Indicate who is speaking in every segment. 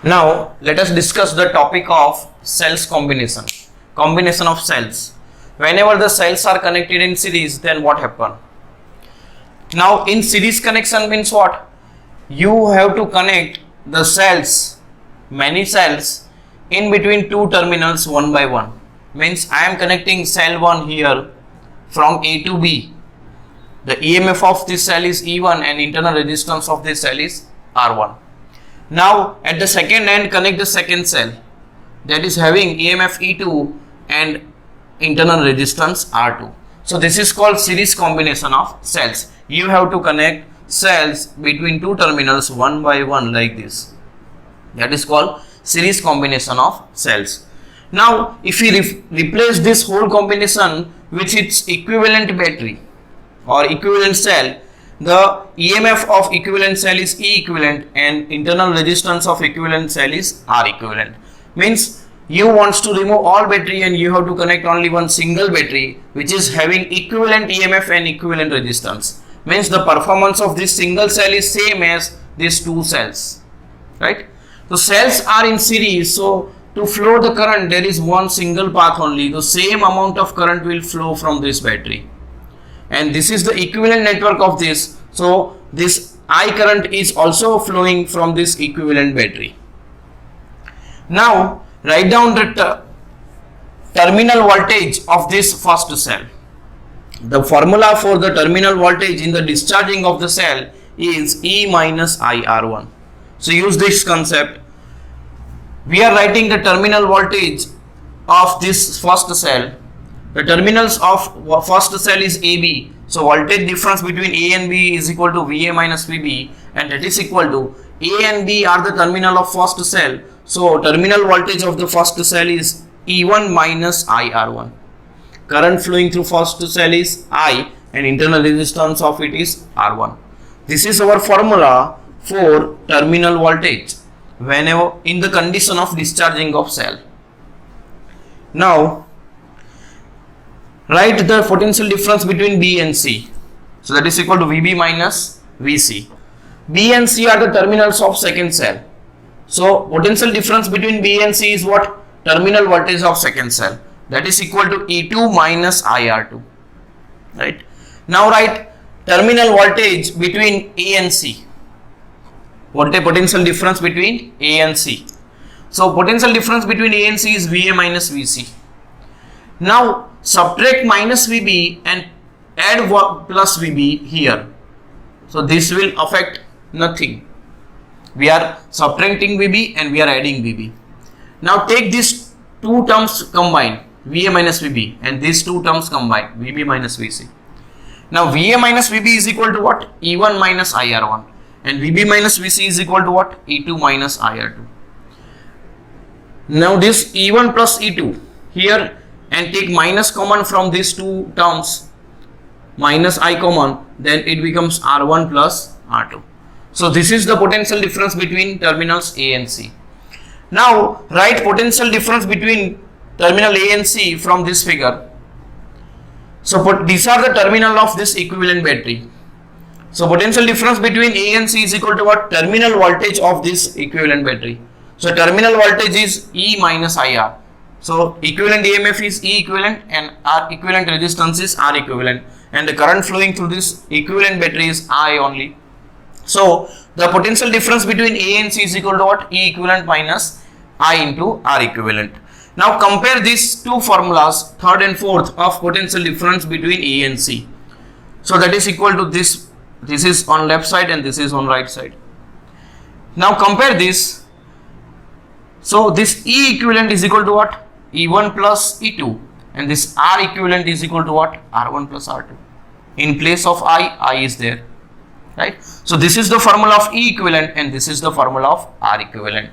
Speaker 1: Now let us discuss the topic of cells combination. Combination of cells. Whenever the cells are connected in series, then what happen? Now in series connection means what? You have to connect the cells, many cells in between two terminals one by one. Means I am connecting cell 1 here from A to B. The EMF of this cell is E1 and internal resistance of this cell is R1. Now at the second end connect the second cell that is having EMF E2 and internal resistance R2. So this is called series combination of cells. You have to connect cells between two terminals one by one like this. That is called series combination of cells. Now if we replace this whole combination with its equivalent battery or equivalent cell, the EMF of equivalent cell is E equivalent and internal resistance of equivalent cell is R equivalent. Means you want to remove all battery and you have to connect only one single battery which is having equivalent EMF and equivalent resistance. Means the performance of this single cell is same as these two cells, right? So cells are in series, so to flow the current there is one single path only. The same amount of current will flow from this battery. And this is the equivalent network of this, so this I current is also flowing from this equivalent battery. Now write down the terminal voltage of this first cell. The formula for the terminal voltage in the discharging of the cell is E minus IR1. So use this concept. We are writing the terminal voltage of this first cell. The terminals of first cell is AB. So voltage difference between A and B is equal to VA minus VB, and that is equal to A and B are the terminal of first cell. So terminal voltage of the first cell is E1 minus IR1. Current flowing through first cell is I and internal resistance of it is R1. This is our formula for terminal voltage whenever in the condition of discharging of cell. Now write the potential difference between B and C. So that is equal to VB minus VC. B and C are the terminals of second cell. So potential difference between B and C is what? Terminal voltage of second cell. That is equal to E2 minus IR2. Right. Now write terminal voltage between A and C. What a potential difference between A and C. So potential difference between A and C is VA minus VC. Now subtract minus VB and add plus VB here. So this will affect nothing. We are subtracting VB and we are adding VB. Now take these two terms combined, VA minus VB, and these two terms combined, VB minus VC. Now VA minus VB is equal to what? E1 minus IR1, and VB minus VC is equal to what? E2 minus IR2. Now this E1 plus E2 here, and take minus common from these two terms, minus I common, then it becomes R1 plus R2. So this is the potential difference between terminals A and C. Now write potential difference between terminal A and C from this figure. So these are the terminal of this equivalent battery. So potential difference between A and C is equal to what? Terminal voltage of this equivalent battery. So terminal voltage is E minus IR. So equivalent EMF is E equivalent and R equivalent resistance is R equivalent, and the current flowing through this equivalent battery is I only. So the potential difference between A and C is equal to what? E equivalent minus I into R equivalent. Now compare these two formulas, third and fourth, of potential difference between A and C. So that is equal to this. This is on left side and this is on right side. Now compare this. So this E equivalent is equal to what? E1 plus E2, and this R equivalent is equal to what? R1 plus R2. In place of I is there, right? So this is the formula of E equivalent and this is the formula of R equivalent.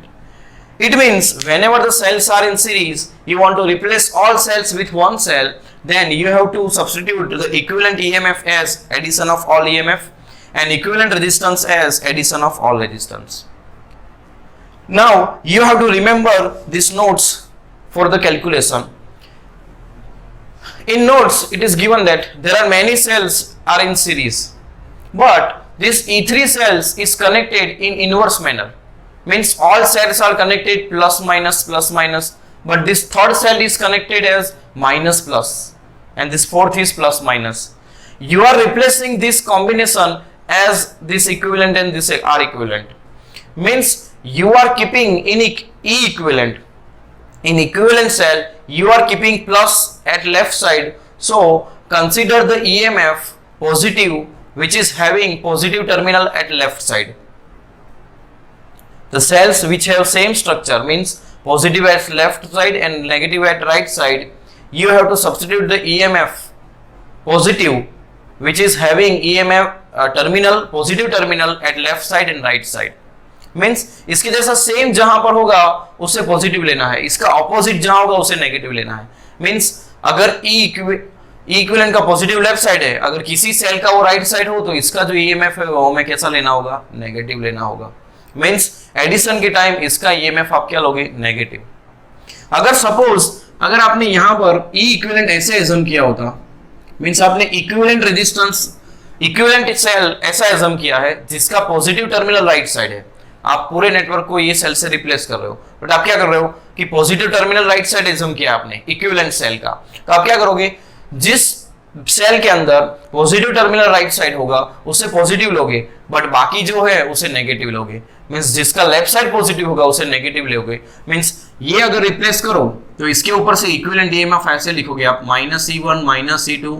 Speaker 1: It means whenever the cells are in series, you want to replace all cells with one cell, then you have to substitute the equivalent EMF as addition of all EMF and equivalent resistance as addition of all resistance. Now you have to remember these notes for the calculation. In notes it is given that there are many cells are in series, but this E3 cells is connected in inverse manner. means all cells are connected plus minus, but this third cell is connected as minus plus and this fourth is plus minus. You are replacing this combination as this equivalent and this R equivalent, means you are keeping in E equivalent. In equivalent cell you are keeping plus at left side, so consider the EMF positive which is having positive terminal at left side. The cells which have same structure, means positive at left side and negative at right side, you have to substitute the EMF positive which is having EMF terminal, positive terminal at left side and right side. Means इसके जैसा same जहां पर होगा उसे positive लेना है, इसका opposite जहां होगा उसे नेगेटिव लेना है. मीन्स अगर ई इक्विवेलेंट का पॉजिटिव लेफ्ट साइड है, अगर किसी सेल का वो राइट साइड हो तो इसका जो ईएमएफ है वो हमें कैसा लेना होगा, नेगेटिव लेना होगा. मीन्स एडिशन के टाइम इसका ईएमएफ आप क्या लोगे, नेगेटिव. अगर सपोज अगर आपने यहां पर ई इक्विवेलेंट ऐसे एज्यूम किया होता, मीन्स आपने इक्विवेलेंट रेजिस्टेंस इक्विवेलेंट सेल ऐसा एज्यूम किया है जिसका पॉजिटिव टर्मिनल राइट साइड है, आप पूरे नेटवर्क को ये सेल से रिप्लेस कर रहे हो, बट आप क्या कर रहे हो कि positive terminal right side assume किया आपने इक्विवेलेंट सेल का, तो आप क्या करोगे, जिस सेल के अंदर पॉजिटिव टर्मिनल राइट साइड होगा उसे पॉजिटिव लोगे, बट बाकी जो है उसे नेगेटिव लोगे. मींस जिसका लेफ्ट साइड पॉजिटिव होगा उसे नेगेटिव लोगे. मींस ये अगर रिप्लेस करो तो इसके ऊपर से इक्विवेलेंट ईएमएफ ऐसे लिखोगे आप, -E1 -E2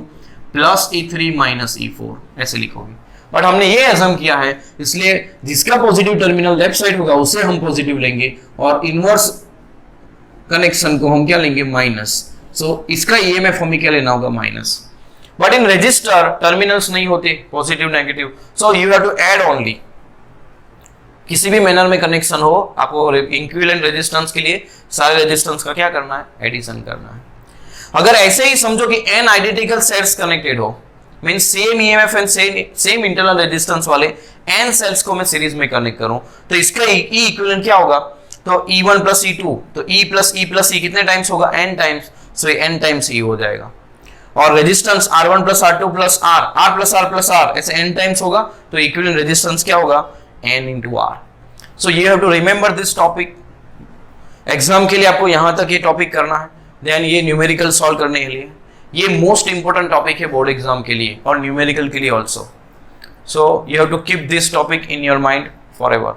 Speaker 1: plus E3 -E4 ऐसे लिखोगे. बट हमने ये एज्यूम किया है, इसलिए जिसका पॉजिटिव टर्मिनल लेफ्ट साइड होगा उसे हम पॉजिटिव लेंगे और इनवर्स कनेक्शन को हम क्या लेंगे, माइनस. सो इसका ईएमएफ हमें क्या लेना होगा, minus. But in register terminals नहीं होते positive negative, so you have to add only. किसी भी मैनर में कनेक्शन हो, आपको इक्विवेलेंट रेजिस्टेंस के लिए सारे रेजिस्टेंस का क्या करना है, एडिशन करना है. अगर ऐसे ही समझो कि n आइडेंटिकल सेल्स कनेक्टेड हो, means same EMF and same internal resistance वाले n सेल्स को मैं सीरीज में कनेक्ट करूं, तो इसका E इक्विवेलेंट क्या होगा, तो E1 प्लस E2, तो E plus E plus E कितने टाइम्स होगा, n times, so n times E हो जाएगा. और resistance R1 plus R2 plus R, R plus R plus R ऐसे n टाइम्स होगा, तो इक्विवेलेंट रेजिस्टेंस क्या होगा, n into R. So you have to remember this topic. Exam के लिए आपको यहां तक ये टॉपिक करना है, देन ये न्यूमेरिकल सॉल्व करने के लिए ये मोस्ट इंपोर्टेंट टॉपिक है बोर्ड एग्जाम के लिए और न्यूमेरिकल के लिए also. So you have to keep this topic in your mind for ever.